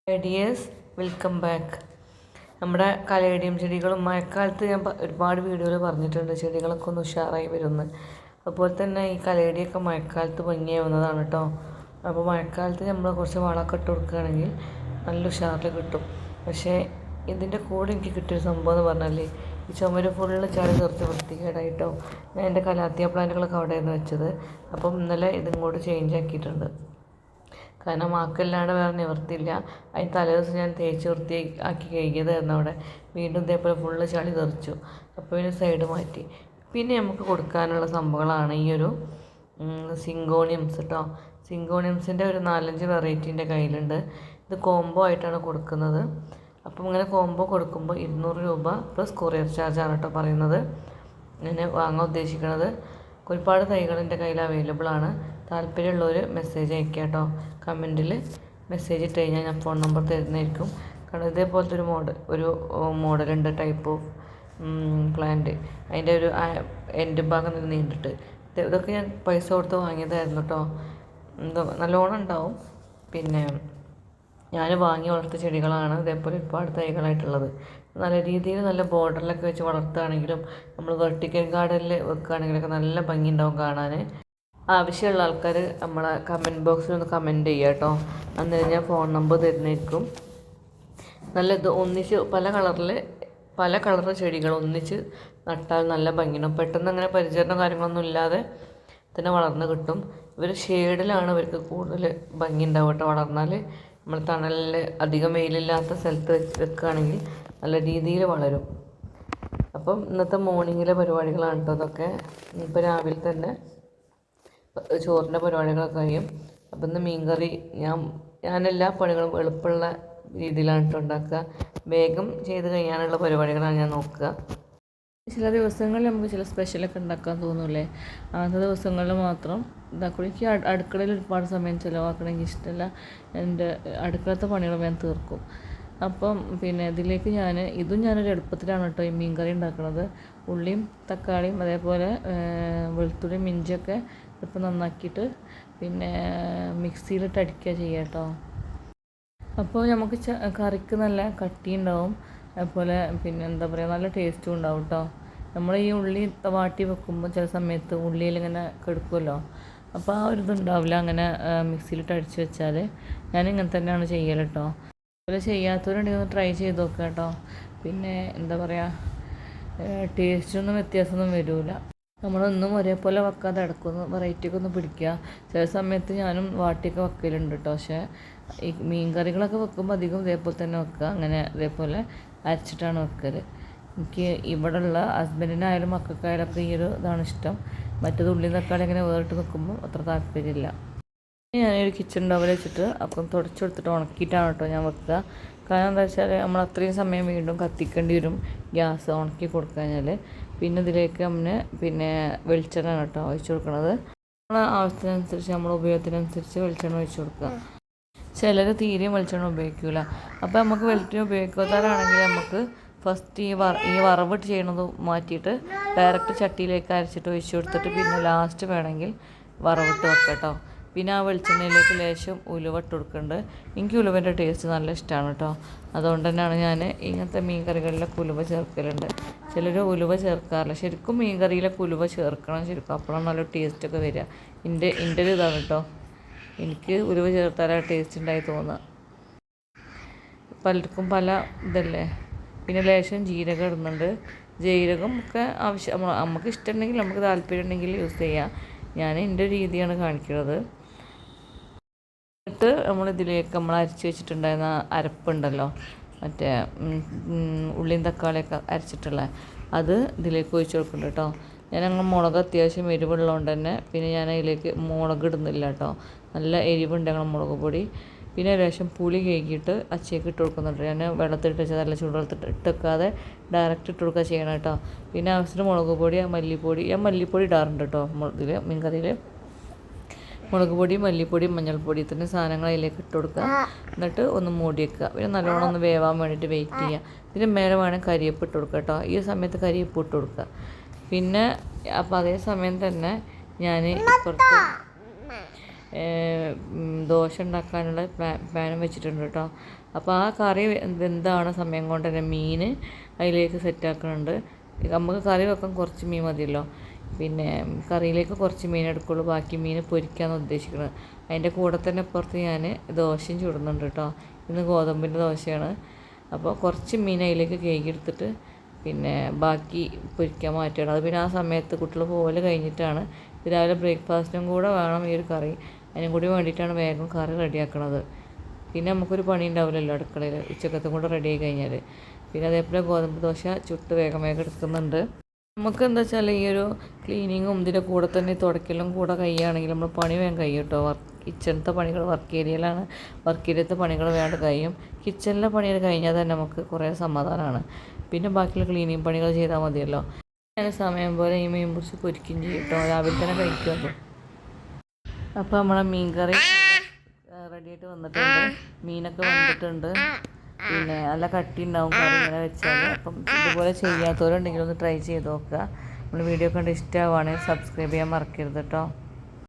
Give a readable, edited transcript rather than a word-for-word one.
Dears, welcome back. നമ്മുടെ caladium ചെടികളും മഴക്കാലത്ത് ഞാൻ ഒരുപാട് വീഡിയോയിൽ പറഞ്ഞിട്ടുണ്ട്, ചെടികളൊക്കെ ഒന്ന് ഉഷാറായി വരുന്നു. അതുപോലെ തന്നെ ഈ കലേഡിയൊക്കെ മഴക്കാലത്ത് ഭംഗിയാവുന്നതാണ് കേട്ടോ. അപ്പോൾ മഴക്കാലത്ത് നമ്മൾ കുറച്ച് വളമൊക്കെ ഇട്ട് കൊടുക്കുകയാണെങ്കിൽ നല്ല ഉഷാറിൽ കിട്ടും. പക്ഷേ ഇതിൻ്റെ കൂടെ എനിക്ക് കിട്ടിയൊരു സംഭവം എന്ന് പറഞ്ഞാൽ ഈ ചുമര് ഫുള്ള് ചളി തീർത്ത് വൃത്തികേടായിട്ടോ. ഞാൻ എൻ്റെ കലാത്തിയ പ്ലാന്റുകളൊക്കെ അവിടെയായിരുന്നു വെച്ചത്. അപ്പം ഇന്നലെ ഇതും ചേഞ്ച് ആക്കിയിട്ടുണ്ട്. കാരണം ആക്കല്ലാണ്ട് വേറെ നിവർത്തിയില്ല. അതിന് തലേദിവസം ഞാൻ തേച്ച് വൃത്തിയാക്കി കഴുകിയതായിരുന്നു. അവിടെ വീണ്ടും ഇതേപോലെ ഫുള്ള് ചളി തെറിച്ചു. അപ്പോൾ ഇതിന് സൈഡ് മാറ്റി. പിന്നെ നമുക്ക് കൊടുക്കാനുള്ള സംഭവങ്ങളാണ് ഈ ഒരു സിങ്കോണിയംസ് കേട്ടോ. സിങ്കോണിയംസിൻ്റെ ഒരു 4-5 വെറൈറ്റി എൻ്റെ കയ്യിലുണ്ട്. ഇത് കോംബോ ആയിട്ടാണ് കൊടുക്കുന്നത്. അപ്പം ഇങ്ങനെ കോംബോ കൊടുക്കുമ്പോൾ 200 രൂപ പ്ലസ് കൊറിയർ ചാർജാണ് കേട്ടോ പറയുന്നത്. ഞാൻ വാങ്ങാൻ ഉദ്ദേശിക്കുന്നത്. ഒരുപാട് തൈകൾ എൻ്റെ കയ്യിൽ അവൈലബിൾ ആണ്. താല്പര്യമുള്ളവർ മെസ്സേജ് അയക്കുക കേട്ടോ. കമൻറ്റിൽ മെസ്സേജ് ഇട്ട് കഴിഞ്ഞാൽ ഞാൻ ഫോൺ നമ്പർ തരുന്നതായിരിക്കും. കാരണം ഇതേപോലത്തെ ഒരു മോഡലുണ്ട്, ടൈപ്പ് ഓഫ് പ്ലാന്റ്. അതിൻ്റെ ഒരു എൻ്റെ ഭാഗം നീണ്ടിട്ട് ഇതൊക്കെ ഞാൻ പൈസ കൊടുത്ത് വാങ്ങിയതായിരുന്നു കേട്ടോ. നല്ലോണം ഉണ്ടാവും. പിന്നെ ഞാൻ വാങ്ങി വളർത്തിയ ചെടികളാണ്. ഇതേപോലെ ഒരുപാട് തൈകളായിട്ടുള്ളത്. നല്ല രീതിയിൽ നല്ല ബോർഡറിലൊക്കെ വെച്ച് വളർത്തുകയാണെങ്കിലും നമ്മൾ വെർട്ടിക്കൽ ഗാർഡനിൽ വെക്കുകയാണെങ്കിലൊക്കെ നല്ല ഭംഗി ഉണ്ടാവും കാണാൻ. ആവശ്യമുള്ള ആൾക്കാർ നമ്മളെ കമൻറ്റ് ബോക്സിൽ ഒന്ന് കമൻറ്റ് ചെയ്യുക കേട്ടോ. അന്നേരം ഞാൻ ഫോൺ നമ്പർ തരുന്നതായിരിക്കും. നല്ലത് ഒന്നിച്ച് പല കളർ ചെടികൾ ഒന്നിച്ച് നട്ടാൽ നല്ല ഭംഗിയുണ്ടാവും. പെട്ടെന്ന് അങ്ങനെ പരിചരണം കാര്യങ്ങളൊന്നും ഇല്ലാതെ തന്നെ വളർന്ന് കിട്ടും. ഇവർ ഷെയ്ഡിലാണ് ഇവർക്ക് കൂടുതൽ ഭംഗി ഉണ്ടാവും കേട്ടോ. വളർന്നാൽ നമ്മൾ തണലിൽ അധികം വെയിലില്ലാത്ത സ്ഥലത്ത് വെക്കുകയാണെങ്കിൽ നല്ല രീതിയിൽ വളരും. അപ്പം ഇന്നത്തെ മോർണിംഗിലെ പരിപാടികളാണ് കേട്ടോ ഇതൊക്കെ. ഇപ്പോൾ രാവിലെ തന്നെ ചോറിൻ്റെ പരിപാടികളൊക്കെ കഴിയും. അപ്പം ഇന്ന് മീൻകറി ഞാനെല്ലാ പണികളും എളുപ്പമുള്ള രീതിയിലാണ് കേട്ടോ ഉണ്ടാക്കുക. വേഗം ചെയ്ത് കഴിയാനുള്ള പരിപാടികളാണ് ഞാൻ നോക്കുക. ചില ദിവസങ്ങളിൽ നമുക്ക് ചില സ്പെഷ്യലൊക്കെ ഉണ്ടാക്കാൻ തോന്നൂലേ, അങ്ങനത്തെ ദിവസങ്ങളിൽ മാത്രം ഇതാക്കും. എനിക്ക് അടുക്കളയിൽ ഒരുപാട് സമയം ചിലവാക്കണമെങ്കിൽ ഇഷ്ടമല്ല. എൻ്റെ അടുക്കളത്തെ പണികൾ ഞാൻ തീർക്കും. അപ്പം പിന്നെ ഇതിലേക്ക് ഞാനൊരു എളുപ്പത്തിലാണ് കേട്ടോ ഈ മീൻ കറി ഉണ്ടാക്കുന്നത്. ഉള്ളിയും തക്കാളിയും അതേപോലെ വെളുത്തുള്ളിയും ഇഞ്ചിയൊക്കെ ഇപ്പം നന്നാക്കിയിട്ട് പിന്നെ മിക്സിയിലിട്ട് അടിക്കുക ചെയ്യുക കേട്ടോ. അപ്പോൾ നമുക്ക് കറിക്ക് നല്ല കട്ടിയുണ്ടാവും. അതുപോലെ പിന്നെ എന്താ പറയുക, നല്ല ടേസ്റ്റും ഉണ്ടാവും കേട്ടോ. നമ്മൾ ഈ ഉള്ളി വാട്ടി വെക്കുമ്പോൾ ചില സമയത്ത് ഉള്ളിയിൽ ഇങ്ങനെ കെടുക്കുമല്ലോ, അപ്പോൾ ആ ഒരു ഇതുണ്ടാവില്ല. അങ്ങനെ മിക്സിയിലിട്ട് അടിച്ച് വെച്ചാൽ ഞാനിങ്ങനെ തന്നെയാണ് ചെയ്യൽ കേട്ടോ. അതുപോലെ ചെയ്യാത്തവരുണ്ടെങ്കിൽ ഒന്ന് ട്രൈ ചെയ്ത് നോക്കുക കേട്ടോ. പിന്നെ എന്താ പറയുക, ടേസ്റ്റൊന്നും വ്യത്യാസമൊന്നും വരില്ല. നമ്മളൊന്നും ഒരേപോലെ വെക്കാതെ ഇടയ്ക്കൊന്ന് വെറൈറ്റിയൊക്കെ ഒന്ന് പിടിക്കുക. ചില സമയത്ത് ഞാനും വാട്ടിയൊക്കെ വെക്കലുണ്ട് കേട്ടോ. പക്ഷേ ഈ മീൻ കറികളൊക്കെ വെക്കുമ്പോൾ അധികം ഇതേപോലെ തന്നെ വെക്കുക. അങ്ങനെ ഇതേപോലെ അരച്ചിട്ടാണ് വെക്കൽ. എനിക്ക് ഇവിടെയുള്ള ഹസ്ബൻഡിനായാലും മക്കൾക്കായാലൊക്കെ ഈ ഒരു ഇതാണ് ഇഷ്ടം. മറ്റേത് ഉള്ളി തക്കാളി ഇങ്ങനെ വേറിട്ട് നിൽക്കുമ്പോൾ അത്ര താല്പര്യമില്ല. ഞാനൊരു കിച്ചൺ ടവൽ വെച്ചിട്ട് അപ്പം തുടച്ചെടുത്തിട്ട് ഉണക്കിയിട്ടാണ് കേട്ടോ ഞാൻ വെക്കുക. കാരണം എന്താ വെച്ചാൽ നമ്മൾ അത്രയും സമയം വീണ്ടും കത്തിക്കേണ്ടി വരും ഗ്യാസ് ഉണക്കി കൊടുക്കഴിഞ്ഞാൽ. പിന്നെ ഇതിലേക്ക് പിന്നെ വെളിച്ചെണ്ണ കേട്ടോ ഒഴിച്ച് കൊടുക്കുന്നത്. നമ്മളെ ആവശ്യത്തിനനുസരിച്ച് നമ്മുടെ ഉപയോഗത്തിനനുസരിച്ച് വെളിച്ചെണ്ണ ഒഴിച്ച് കൊടുക്കുക. ചിലർ തീരെയും വെളിച്ചെണ്ണ ഉപയോഗിക്കില്ല. അപ്പോൾ നമുക്ക് വെളിച്ചെണ്ണ ഉപയോഗിക്കാത്തവരാണെങ്കിൽ നമുക്ക് ഫസ്റ്റ് ഈ വറവിട്ട് ചെയ്യണത് മാറ്റിയിട്ട് ഡയറക്റ്റ് ചട്ടിയിലേക്ക് അരച്ചിട്ട് ഒഴിച്ച് കൊടുത്തിട്ട് പിന്നെ ലാസ്റ്റ് വേണമെങ്കിൽ വറവിട്ട് വെക്കാം കേട്ടോ. പിന്നെ ആ വെളിച്ചെണ്ണയിലേക്ക് ലേശം ഉലുവ ഇട്ട് കൊടുക്കുന്നുണ്ട്. എനിക്ക് ഉലുവൻ്റെ ടേസ്റ്റ് നല്ല ഇഷ്ടമാണ് കേട്ടോ. അതുകൊണ്ട് തന്നെയാണ് ഞാൻ ഇങ്ങനത്തെ മീൻ കറികളിലൊക്കെ ഉലുവ ചേർക്കലുണ്ട്. ചിലർ ഉലുവ ചേർക്കാറില്ല. ശരിക്കും മീൻ കറിയിലൊക്കെ ഉലുവ ചേർക്കണം ശരിക്കും, അപ്പോഴാണ് നല്ല ടേസ്റ്റൊക്കെ വരിക. എൻ്റെ ഒരു ഇതാണ് കേട്ടോ. എനിക്ക് ഉലുവ ചേർത്താലാണ് ടേസ്റ്റ് ഉണ്ടായി തോന്നുക. പലർക്കും പല ഇതല്ലേ. പിന്നെ ലേശം ജീരകം ഇടുന്നുണ്ട്. ജീരകം ഒക്കെ ആവശ്യം നമുക്ക് ഇഷ്ടമുണ്ടെങ്കിൽ, നമുക്ക് താല്പര്യം ഉണ്ടെങ്കിൽ യൂസ് ചെയ്യാം. ഞാൻ എൻ്റെ രീതിയാണ് കാണിക്കുന്നത്. എന്നിട്ട് നമ്മളിതിലേക്ക് നമ്മൾ അരച്ച് വെച്ചിട്ടുണ്ടായിരുന്ന അരപ്പുണ്ടല്ലോ, മറ്റേ ഉള്ളിയും തക്കാളിയൊക്കെ അരച്ചിട്ടുള്ള അത് ഇതിലേക്ക് ഒഴിച്ച് കൊടുക്കുന്നുണ്ട് കേട്ടോ. ഞാനങ്ങനെ മുളക് അത്യാവശ്യം എരിവുള്ളതുകൊണ്ട് തന്നെ പിന്നെ ഞാൻ അതിലേക്ക് മുളക് ഇടുന്നില്ല കേട്ടോ. നല്ല എരിവുണ്ട് ഞങ്ങൾ മുളക് പൊടി. പിന്നെ ലേശം പുളി കേക്കിയിട്ട് അച്ചേക്ക് ഇട്ട് കൊടുക്കുന്നുണ്ട്. ഞാൻ വെള്ളത്തിലിട്ട് വെച്ചാൽ നല്ല ചൂടുവെള്ളത്തിൽ ഇട്ട് വെക്കാതെ ഡയറക്റ്റ് ഇട്ട് കൊടുക്കുക ചെയ്യണം കേട്ടോ. പിന്നെ ആവശ്യത്തിന് മുളക് പൊടി, മല്ലിപ്പൊടി ഇടാറുണ്ട് കേട്ടോ ഇതിൽ മീൻ കറിയിൽ. മുളക് പൊടി, മല്ലിപ്പൊടി, മഞ്ഞൾപ്പൊടി ഇത്രയും സാധനങ്ങൾ അതിലേക്ക് ഇട്ട് കൊടുക്കുക. എന്നിട്ട് ഒന്ന് മൂടി വെക്കുക. പിന്നെ നല്ലോണം ഒന്ന് വേവാൻ വേണ്ടിയിട്ട് വെയിറ്റ് ചെയ്യുക. പിന്നെ മേലെ വേണമെങ്കിൽ കരിയേപ്പ് ഇട്ട് കൊടുക്കുക കേട്ടോ. ഈ സമയത്ത് കരിയേപ്പ് ഇട്ട് കൊടുക്കുക. പിന്നെ അപ്പോൾ അതേ സമയം തന്നെ ഞാൻ ദോശ ഉണ്ടാക്കാനുള്ള പാനും വെച്ചിട്ടുണ്ട് കേട്ടോ. അപ്പോൾ ആ കറി വെന്താണ് സമയം കൊണ്ട് തന്നെ മീൻ അതിലേക്ക് സെറ്റാക്കുന്നുണ്ട്. നമുക്ക് കറി വെക്കാൻ കുറച്ച് മീൻ മതിയല്ലോ, പിന്നെ കറിയിലേക്ക് കുറച്ച് മീൻ എടുക്കുള്ളൂ, ബാക്കി മീൻ പൊരിക്കാമെന്ന് ഉദ്ദേശിക്കുന്നത്. അതിൻ്റെ കൂടെ തന്നെ പുറത്ത് ഞാൻ ദോശയും ചുടുന്നുണ്ട് കേട്ടോ. ഇന്ന് ഗോതമ്പിൻ്റെ ദോശയാണ്. അപ്പോൾ കുറച്ച് മീൻ അതിലേക്ക് കേക്കെടുത്തിട്ട് പിന്നെ ബാക്കി പൊരിക്കാൻ മാറ്റുകയാണ്. അത് പിന്നെ ആ സമയത്ത് കുട്ടികൾ പോലെ കഴിഞ്ഞിട്ടാണ്. രാവിലെ ബ്രേക്ക്ഫാസ്റ്റിനും കൂടെ വേണം ഈ ഒരു കറി, അതിനും കൂടി വേണ്ടിയിട്ടാണ് വേഗം കറി റെഡിയാക്കണത്. പിന്നെ നമുക്കൊരു പണി ഉണ്ടാവില്ലല്ലോ അടുക്കളയിൽ, ഉച്ചക്കത്തും കൂടെ റെഡി ആയി കഴിഞ്ഞാൽ. പിന്നെ അതേപോലെ ഗോതമ്പ് ദോശ ചുട്ട് വേഗം എടുക്കുന്നുണ്ട്. നമുക്ക് എന്താ വെച്ചാൽ ഈ ഒരു ക്ലീനിങ്ങും ഇതിൻ്റെ കൂടെ തന്നെ തുടക്കലും കൂടെ കഴിയുകയാണെങ്കിൽ നമ്മൾ പണി വേഗം കഴിയും കേട്ടോ. കിച്ചണിലത്തെ പണികൾ വർക്ക് ഏരിയത്തെ പണികൾ വേണ്ട കഴിയും. കിച്ചണിലെ പണികൾ കഴിഞ്ഞാൽ തന്നെ നമുക്ക് കുറേ സമാധാനമാണ്. പിന്നെ ബാക്കിയുള്ള ക്ലീനിങ് പണികൾ ചെയ്താൽ മതിയല്ലോ. ഞാൻ സമയം പോലെ ഈ മീൻ മുറിച്ച് പൊരിക്കുകയും ചെയ്യും കേട്ടോ, രാവിലെ തന്നെ കഴിക്കുമല്ലോ. അപ്പോൾ നമ്മളെ മീൻ കറി റെഡിയായിട്ട് വന്നിട്ടുണ്ട്. മീനൊക്കെ വന്നിട്ടുണ്ട്. പിന്നെ നല്ല കട്ടി ഉണ്ടാവും കറി ഇങ്ങനെ വെച്ചാൽ. അപ്പം ഇതുപോലെ ചെയ്യാത്തവരുണ്ടെങ്കിൽ ഒന്ന് ട്രൈ ചെയ്ത് നോക്കുക. നമ്മൾ വീഡിയോ കണ്ട് ഇഷ്ടമാവുകയാണെങ്കിൽ സബ്സ്ക്രൈബ് ചെയ്യാൻ മറക്കരുത് കേട്ടോ.